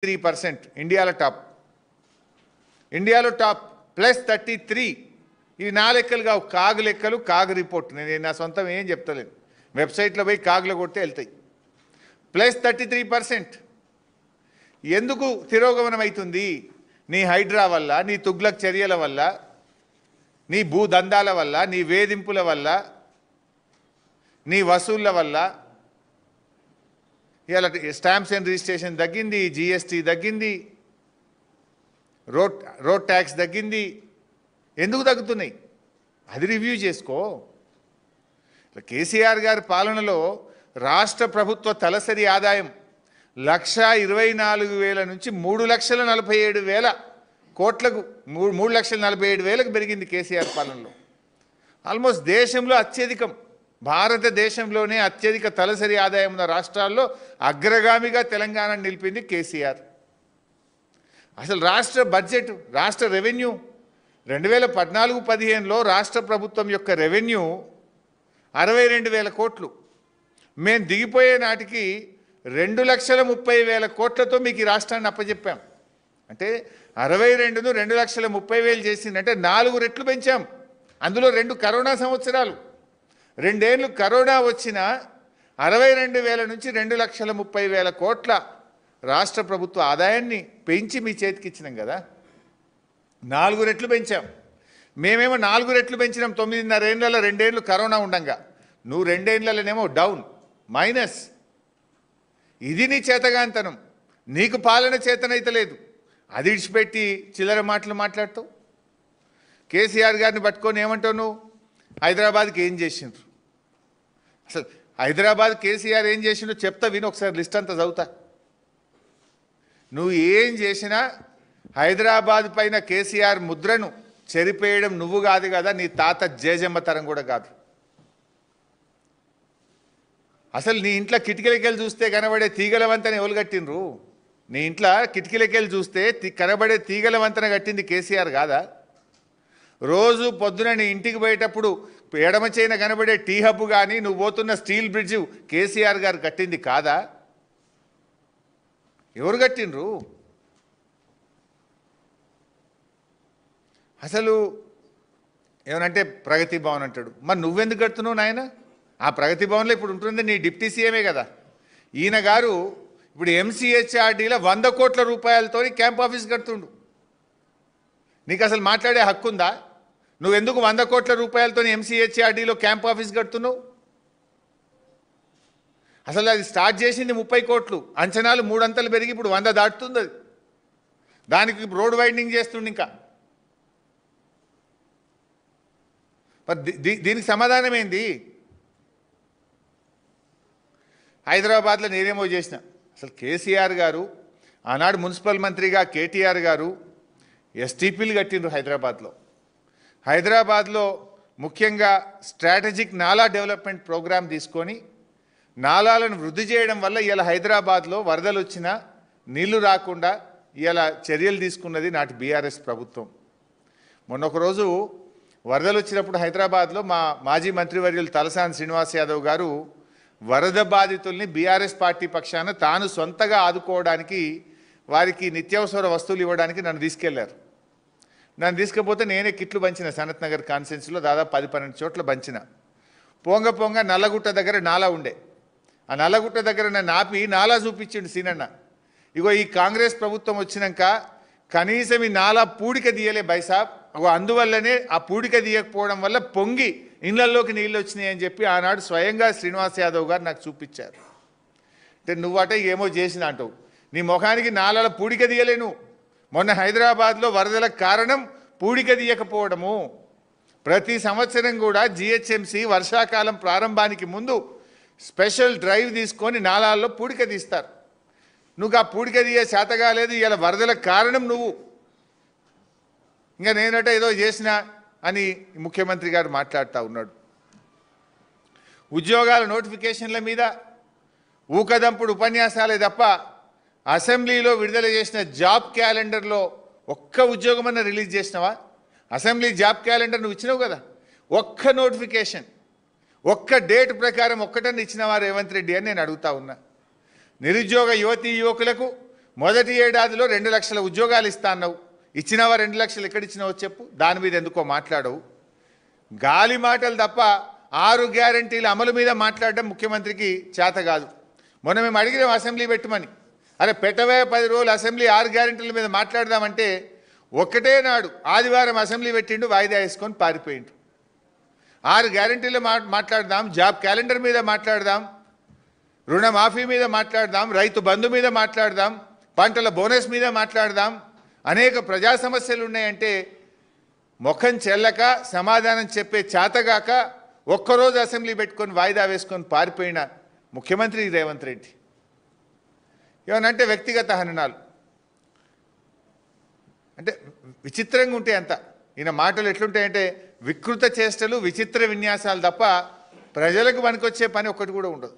3%. ఇండియాలో టాప్ +33. ఇవి నా లెక్కలు కావు, కాగు లెక్కలు, కాగు రిపోర్ట్. నేను నా సొంతం ఏం చెప్తలేను. వెబ్సైట్లో పోయి కాగులో కొడితే వెళ్తాయి. +33%. ఎందుకు తిరోగమనం అవుతుంది? నీ హైడ్రా వల్ల, నీ తుగ్లక్ చర్యల వల్ల, నీ భూదందాల వల్ల, నీ వేధింపుల వల్ల, నీ వసూళ్ల వల్ల. ఇలా స్టాంప్స్ అండ్ రిజిస్ట్రేషన్ తగ్గింది, జిఎస్టీ తగ్గింది, రోడ్ ట్యాక్స్ తగ్గింది. ఎందుకు తగ్గుతున్నాయి? అది రివ్యూ చేసుకో. కేసీఆర్ గారి పాలనలో రాష్ట్ర ప్రభుత్వ తలసరి ఆదాయం 1,24,000 నుంచి 3,47,000 కోట్లకు 3,47,000కు పెరిగింది కేసీఆర్ పాలనలో. ఆల్మోస్ట్ దేశంలో అత్యధికం, భారతదేశంలోనే అత్యధిక తలసరి ఆదాయం ఉన్న రాష్ట్రాల్లో అగ్రగామిగా తెలంగాణ నిలిపింది కేసీఆర్. అసలు రాష్ట్ర బడ్జెట్, రాష్ట్ర రెవెన్యూ 2014-15లో రాష్ట్ర ప్రభుత్వం యొక్క రెవెన్యూ 62,000 కోట్లు. మేము దిగిపోయే నాటికి 2,30,000 కోట్లతో మీకు ఈ రాష్ట్రాన్ని అప్పచెప్పాం. అంటే 62ను 2,30,000 చేసిందంటే 4 రెట్లు పెంచాం. అందులో 2 కరోనా సంవత్సరాలు. 2 ఏళ్ళు కరోనా వచ్చిన 62,000 నుంచి 2,30,000 కోట్ల రాష్ట్ర ప్రభుత్వ ఆదాయాన్ని పెంచి మీ చేతికి ఇచ్చినాం కదా. 4 రెట్లు పెంచాం. మేమేమో 4 రెట్లు పెంచినాం 9.5 ఏళ్ళలో. 2 ఏళ్ళు కరోనా ఉండంగా. నువ్వు 2 ఏళ్ళలోనేమో డౌన్, మైనస్. ఇది నీ చేతగాంతనం. నీకు పాలన చేతనైతే లేదు. అది ఇడిచిపెట్టి చిల్లర మాటలు మాట్లాడతావు. కేసీఆర్ గారిని పట్టుకొని ఏమంటావు నువ్వు? హైదరాబాద్కి ఏం చేసిండ్రు? అసలు హైదరాబాద్ కేసీఆర్ ఏం చేసిండో చెప్తా విను ఒకసారి. లిస్ట్ అంతా చదువుతా. నువ్వు ఏం చేసినా హైదరాబాద్ పైన కేసీఆర్ ముద్రను చెరిపేయడం నువ్వు కాదు కదా, నీ తాత జేజమ్మ తరం కూడా కాదు. అసలు నీ ఇంట్లో కిటికీలకెళ్ళి చూస్తే కనబడే తీగల వంతెన ఎవరు కట్టినరు? నీ ఇంట్లో కిటికీలకెళ్ళి చూస్తే కనబడే తీగల వంతెన కట్టింది కేసీఆర్ కాదా? రోజు పొద్దున నీ ఇంటికి పోయేటప్పుడు ఎడమ చేయిన కనబడే టీ హబ్ కానీ, నువ్వు పోతున్న స్టీల్ బ్రిడ్జ్ కేసీఆర్ గారు కట్టింది కాదా? ఎవరు కట్టినరు? అసలు ఏమనంటే ప్రగతి భవన్ అంటాడు. మరి నువ్వెందుకు కడుతున్నావు నాయన? ఆ ప్రగతి భవన్లో ఇప్పుడు ఉంటుంది నీ డిప్టీ సీఎమే కదా. ఈయన గారు ఇప్పుడు MCHRDలో 100 కోట్ల రూపాయలతో క్యాంప్ ఆఫీస్ కడుతుండు. నీకు అసలు మాట్లాడే హక్కు ఉందా? నువ్వెందుకు 100 కోట్ల రూపాయలతో MCHRDలో క్యాంప్ ఆఫీస్ కడుతున్నావు? అసలు అది స్టార్ట్ చేసింది 30 కోట్లు. అంచనాలు 3 అంతలు పెరిగి ఇప్పుడు 100 దాటుతుంది. అది దానికి రోడ్ వైండింగ్ చేస్తుండు. ఇంకా దీనికి సమాధానం ఏంది? హైదరాబాద్లో నేనేమో చేసిన. అసలు కేసీఆర్ గారు ఆనాడు మున్సిపల్ మంత్రిగా కేటీఆర్ గారు STPలు కట్టిండ్రు హైదరాబాద్లో ముఖ్యంగా స్ట్రాటజిక్ నాలా డెవలప్మెంట్ ప్రోగ్రామ్ తీసుకొని నాలాలను వృద్ధి చేయడం వల్ల ఇలా హైదరాబాద్లో వరదలు వచ్చినా నీళ్లు రాకుండా ఇలా చర్యలు తీసుకున్నది నాటి BRS ప్రభుత్వం. మొన్న ఒకరోజు వరదలు వచ్చినప్పుడు హైదరాబాద్లో మా మాజీ మంత్రివర్యులు తలసాని శ్రీనివాస్ యాదవ్ గారు వరద బాధితుల్ని BRS పార్టీ పక్షాన తాను సొంతగా ఆదుకోవడానికి, వారికి నిత్యావసర వస్తువులు ఇవ్వడానికి నన్ను తీసుకెళ్లారు. నన్ను తీసుకపోతే నేనే కిట్లు పంచిన. సనత్ నగర్ కాన్స్టిట్యున్సీలో దాదాపు 10-12 చోట్ల పంచిన. పొంగ నల్లగుట్ట దగ్గర నాలా ఉండే. ఆ నల్లగుట్ట దగ్గర నన్ను ఆపి నాలా చూపించిండు సీనన్న. ఇగో ఈ కాంగ్రెస్ ప్రభుత్వం వచ్చినాక కనీసం ఈ నాలా పూడిక తీయలే బైసాబ్. అందువల్లనే ఆ పూడిక తీయకపోవడం వల్ల పొంగి ఇళ్లలోకి నీళ్ళు వచ్చినాయి అని చెప్పి ఆనాడు స్వయంగా శ్రీనివాస్ యాదవ్ గారు నాకు చూపించారు. అంటే నువ్వట ఏమో చేసిన అంటావు. నీ ముఖానికి నాలాల పూడిక తీయలేను. మొన్న హైదరాబాద్లో వరదలకు కారణం పూడిక తీయకపోవడము. ప్రతి సంవత్సరం కూడా GHMC వర్షాకాలం ప్రారంభానికి ముందు స్పెషల్ డ్రైవ్ తీసుకొని నాలాల్లో పూడిక తీస్తారు. నువ్వు ఆ పూడిక తీయ శాతగా లేదు. ఇలా వరదలకు కారణం నువ్వు. ఇంకా నేనట ఏదో చేసినా అని ముఖ్యమంత్రి గారు మాట్లాడుతూ ఉన్నాడు. ఉద్యోగాల నోటిఫికేషన్ల మీద ఊకదంపుడు ఉపన్యాసాలే తప్ప అసెంబ్లీలో విడుదల చేసిన జాబ్ క్యాలెండర్లో ఒక్క ఉద్యోగమన్నా రిలీజ్ చేసినావా? అసెంబ్లీ జాబ్ క్యాలెండర్ నువ్వు ఇచ్చినావు కదా. ఒక్క నోటిఫికేషన్, ఒక్క డేట్ ప్రకారం ఒక్కటన్నా ఇచ్చినవా రేవంత్ రెడ్డి అని నేను అడుగుతా ఉన్నా. నిరుద్యోగ యువతీ యువకులకు మొదటి ఏడాదిలో 2 లక్షల ఉద్యోగాలు ఇస్తా అన్నావు. ఇచ్చినావా? 2 లక్షలు ఎక్కడిచ్చినావో చెప్పు. దాని మీద ఎందుకో మాట్లాడవు. గాలి మాటలు తప్ప 6 గ్యారంటీల అమలు మీద మాట్లాడడం ముఖ్యమంత్రికి చేత కాదు. మొన్న మేము అడిగినాం అసెంబ్లీ పెట్టమని. అరే పెట్టవే 10 రోజులు అసెంబ్లీ 6 గ్యారంటీల మీద మాట్లాడదామంటే ఒక్కటే నాడు ఆదివారం అసెంబ్లీ పెట్టిండు, వాయిదా వేసుకొని పారిపోయిండు. 6 గ్యారంటీలు మాట్లాడదాం, జాబ్ క్యాలెండర్ మీద మాట్లాడదాం, రుణమాఫీ మీద మాట్లాడదాం, రైతు బంధు మీద మాట్లాడదాం, పంటల బోనస్ మీద మాట్లాడదాం, అనేక ప్రజా సమస్యలు ఉన్నాయంటే ముఖం చెల్లక సమాధానం చెప్పే చేతగాక ఒక్కరోజు అసెంబ్లీ పెట్టుకొని వాయిదా వేసుకొని పారిపోయిన ముఖ్యమంత్రి రేవంత్ రెడ్డి. ఏమనంటే వ్యక్తిగత హననాలు అంటే విచిత్రంగా ఉంటాయి. అంత ఈయన మాటలు ఎట్లుంటాయంటే వికృత చేష్టలు, విచిత్ర విన్యాసాలు తప్ప ప్రజలకు పనికొచ్చే పని ఒక్కటి కూడా ఉండదు.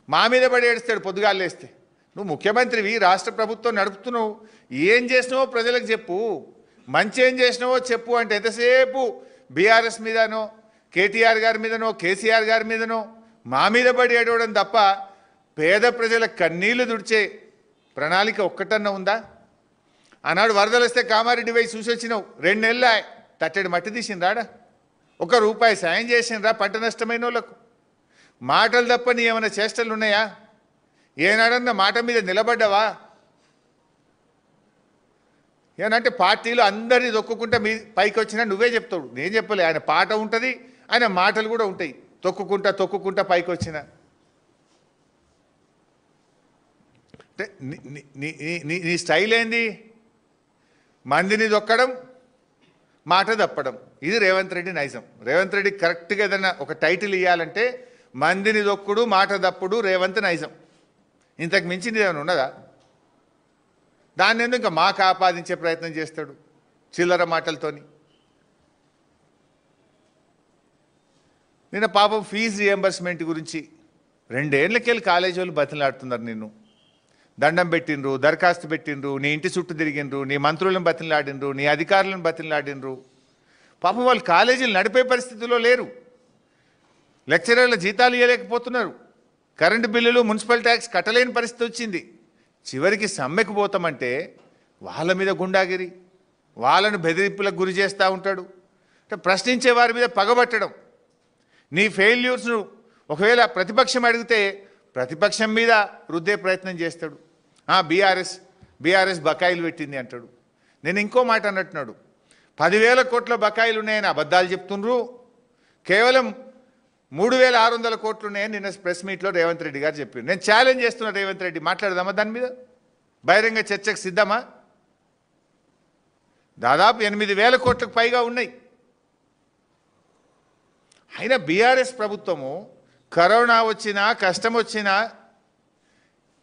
మా మీద పడి ఏడుస్తాడు పొద్దుగాలు లేస్తే. నువ్వు ముఖ్యమంత్రివి, రాష్ట్ర ప్రభుత్వం నడుపుతున్నావు, ఏం చేసినావో ప్రజలకు చెప్పు, మంచి ఏం చేసినావో చెప్పు అంటే ఎంతసేపు బీఆర్ఎస్ మీదనో, కేటీఆర్ గారి మీదనో, కేసీఆర్ గారి మీదనో మా మీద పడి ఏడవడం తప్ప పేద ప్రజల కన్నీళ్లు దుడిచే ప్రణాళిక ఒక్కటన్నా ఉందా? ఆనాడు వరదలు వస్తే కామారెడ్డి పోయి చూసి వచ్చినావు. 2 నెలల తట్టెడు మట్టి తీసిండ్రాడా? ₹1 సాయం చేసిండ్రా పంట నష్టమైన వాళ్ళకు? మాటలు తప్ప నీ ఏమైనా చేష్టలు ఉన్నాయా? ఏనాడన్నా మాట మీద నిలబడ్డావా? ఏనంటే పార్టీలు అందరినీ దొక్కుకుంటా మీ పైకి వచ్చినా నువ్వే చెప్తాడు, నేను చెప్పలే. ఆయన పాట ఉంటుంది, ఆయన మాటలు కూడా ఉంటాయి. తొక్కుకుంటా పైకి వచ్చిన అంటే నీ స్టైల్ ఏంది? మందిని దొక్కడం, మాట తప్పడం. ఇది రేవంత్ రెడ్డి నైజం. రేవంత్ రెడ్డి కరెక్ట్గా ఏదైనా ఒక టైటిల్ ఇవ్వాలంటే మందిని దొక్కుడు, మాట తప్పుడు రేవంత్ నైజం. ఇంతకు మించింది ఏమైనా ఉన్నదా? దాన్ని ఎందుకు ఇంకా మాకు ఆపాదించే ప్రయత్నం చేస్తాడు చిల్లర మాటలతోని. నిన్న పాపం ఫీజు రియంబర్స్మెంట్ గురించి 2 ఏళ్ళకెళ్ళి కాలేజీ వాళ్ళు బతిలాడుతున్నారు. నిన్ను దండం పెట్టిండ్రు, దరఖాస్తు పెట్టిండ్రు, నీ ఇంటి చుట్టూ తిరిగిండ్రు, నీ మంత్రులను బతిలాడిండ్రు, నీ అధికారులను బతిలాడిండ్రు. పాపం వాళ్ళు కాలేజీలు నడిపే పరిస్థితిలో లేరు. లెక్చరర్ల జీతాలు ఇవ్వలేకపోతున్నారు. కరెంటు బిల్లులు, మున్సిపల్ ట్యాక్స్ కట్టలేని పరిస్థితి వచ్చింది. చివరికి సమ్మెకు పోతామంటే వాళ్ళ మీద గుండాగిరి, వాళ్ళను బెదిరింపులకు గురి చేస్తూ ఉంటాడు. అంటే ప్రశ్నించే వారి మీద పగబట్టడం. నీ ఫెయిల్యూర్స్ను ఒకవేళ ప్రతిపక్షం అడిగితే ప్రతిపక్షం మీద రుద్దే ప్రయత్నం చేస్తాడు. బీఆర్ఎస్ బకాయిలు పెట్టింది అంటాడు. నేను ఇంకో మాట అన్నట్టున్నాడు, 10,000 కోట్ల బకాయిలు ఉన్నాయని అబద్ధాలు చెప్తుండ్రు, కేవలం 3,600 కోట్లు ఉన్నాయని నిన్న ప్రెస్ మీట్లో రేవంత్ రెడ్డి గారు చెప్పారు. నేను ఛాలెంజ్ చేస్తున్నా రేవంత్ రెడ్డి, మాట్లాడదామా దాని మీద? బహిరంగ చర్చకు సిద్ధమా? దాదాపు 8,000 కోట్లకు పైగా ఉన్నాయి. అయినా బీఆర్ఎస్ ప్రభుత్వము కరోనా వచ్చినా, కష్టం వచ్చినా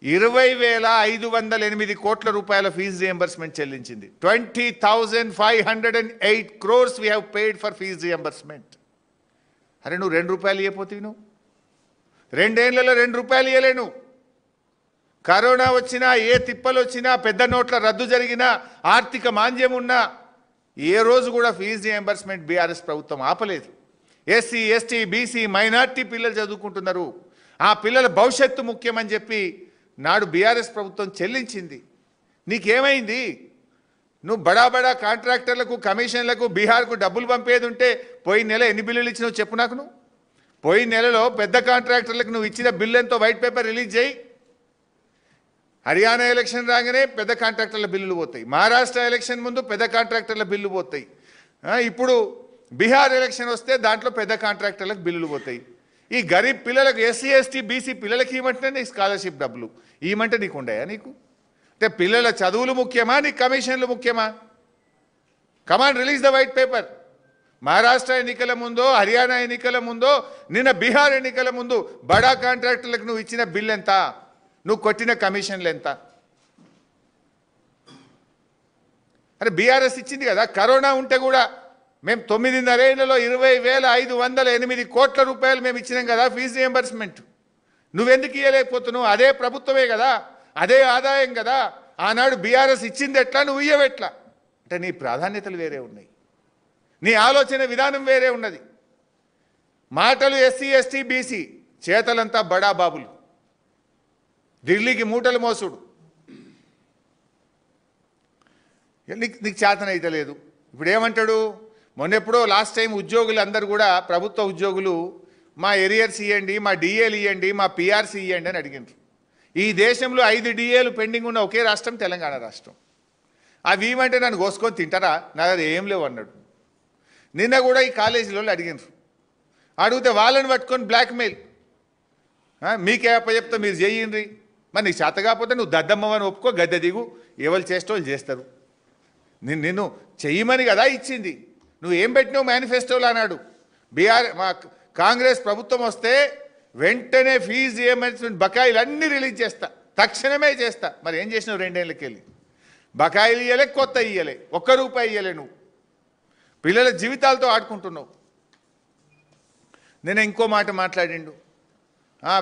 20,508 కోట్ల రూపాయల fee reimbursement చెల్లించింది. 20,508 crores we have paid for fees reimbursement. అరే నువ్వు ₹2 ఇవ్వపోతేవి, నువ్వు 2 ఏళ్లలో ₹2 ఇవ్వలే. నువ్వు కరోనా వచ్చినా, ఏ తిప్పలు వచ్చినా, పెద్ద నోట్ల రద్దు జరిగినా, ఆర్థిక మాంద్యం ఉన్నా ఏ రోజు కూడా ఫీజు రియంబర్స్మెంట్ బీఆర్ఎస్ ప్రభుత్వం ఆపలేదు. ఎస్సీ, ఎస్టీ, బీసీ, మైనార్టీ పిల్లలు చదువుకుంటున్నారు, ఆ పిల్లల భవిష్యత్తు ముఖ్యమని చెప్పి నాడు బీఆర్ఎస్ ప్రభుత్వం చెల్లించింది. నీకేమైంది? నువ్వు బడా కాంట్రాక్టర్లకు, కమిషన్లకు, బీహార్కు డబ్బులు పంపేది ఉంటే పోయిన నెల ఎన్ని బిల్లులు ఇచ్చినావు చెప్పు నాకు. నువ్వు పోయిన నెలలో పెద్ద కాంట్రాక్టర్లకు నువ్వు ఇచ్చిన బిల్లు ఎంతో వైట్ పేపర్ రిలీజ్ చేయి. హర్యానా ఎలక్షన్ రాగానే పెద్ద కాంట్రాక్టర్ల బిల్లులు పోతాయి, మహారాష్ట్ర ఎలక్షన్ ముందు పెద్ద కాంట్రాక్టర్ల బిల్లు పోతాయి, ఇప్పుడు బీహార్ ఎలక్షన్ వస్తే దాంట్లో పెద్ద కాంట్రాక్టర్లకు బిల్లులు పోతాయి. ఈ గరీబ్ పిల్లలకు, ఎస్సీ, ఎస్టీ, బీసీ పిల్లలకి ఇవ్వమంటే నీకు స్కాలర్షిప్ డబ్బులు ఇవ్వమంటే నీకు ఉండయా? నీకు అంటే పిల్లల చదువులు ముఖ్యమా, నీకు కమిషన్లు ముఖ్యమా? Command release the white paper. Maharashtra ఎన్నికల ముందో, హర్యానా ఎన్నికల ముందో, నిన్న బీహార్ ఎన్నికల ముందు బడా కాంట్రాక్టర్లకు నువ్వు ఇచ్చిన బిల్ ఎంత, నువ్వు కొట్టిన కమిషన్లు ఎంత? అరే బీఆర్ఎస్ ఇచ్చింది కదా. కరోనా ఉంటే కూడా మేము 9.5 ఏళ్లలో 20,508 కోట్ల రూపాయలు మేము ఇచ్చినాం కదా ఫీజు రియంబర్స్మెంట్. నువ్వెందుకు ఇవ్వలేకపోతున్నావు? అదే ప్రభుత్వమే కదా, అదే ఆదాయం కదా. ఆనాడు బీఆర్ఎస్ ఇచ్చింది ఎట్లా, నువ్వు ఇయ్యవెట్లా? అంటే నీ ప్రాధాన్యతలు వేరే ఉన్నాయి, నీ ఆలోచన విధానం వేరే ఉన్నది. మాటలు ఎస్సీ, ఎస్టీ, బీసీ, చేతలంతా బడా బాబులు, ఢిల్లీకి మూటలు మోసుడు, నీకు చేతన అయితే లేదు. ఇప్పుడు ఏమంటాడు, మొన్నెప్పుడో లాస్ట్ టైం ఉద్యోగులు అందరూ కూడా ప్రభుత్వ ఉద్యోగులు మా ఎరియర్స్ ఇవ్వండి, మా డిఏలు ఇవ్వండి, మా పిఆర్సీ ఇవ్వండి అని అడిగినారు. ఈ దేశంలో 5 డిఏలు పెండింగ్ ఉన్న ఒకే రాష్ట్రం తెలంగాణ రాష్ట్రం. అవి ఇవ్వమంటే నన్ను కోసుకొని తింటారా, నా దగ్గర ఏం లేవు అన్నాడు. నిన్న కూడా ఈ కాలేజీలో అడిగినారు. అడిగితే వాళ్ళని పట్టుకొని బ్లాక్మెయిల్, మీకే అప్పచెప్తా మీరు చేయండి, మరి నీకు చేత కాకపోతే నువ్వు దద్దమ్మని ఒప్పుకో, గద్దె దిగు, ఎవరు చేస్తే వాళ్ళు చేస్తారు. నిన్ను చెయ్యమని కదా ఇచ్చింది, నువ్వు ఏం పెట్టినావు మేనిఫెస్టోలో అన్నాడు. మా కాంగ్రెస్ ప్రభుత్వం వస్తే వెంటనే ఫీజు రియంబర్స్మెంట్ బకాయిలు అన్నీ రిలీజ్ చేస్తా, తక్షణమే చేస్తా. మరి ఏం చేసినావు 2 ఏళ్ళకి వెళ్ళి? బకాయిలు ఇయ్యలే, కొత్త ఇయ్యలే, ₹1 ఇయ్యలే. నువ్వు పిల్లల జీవితాలతో ఆడుకుంటున్నావు. నేను ఇంకో మాట మాట్లాడిండు.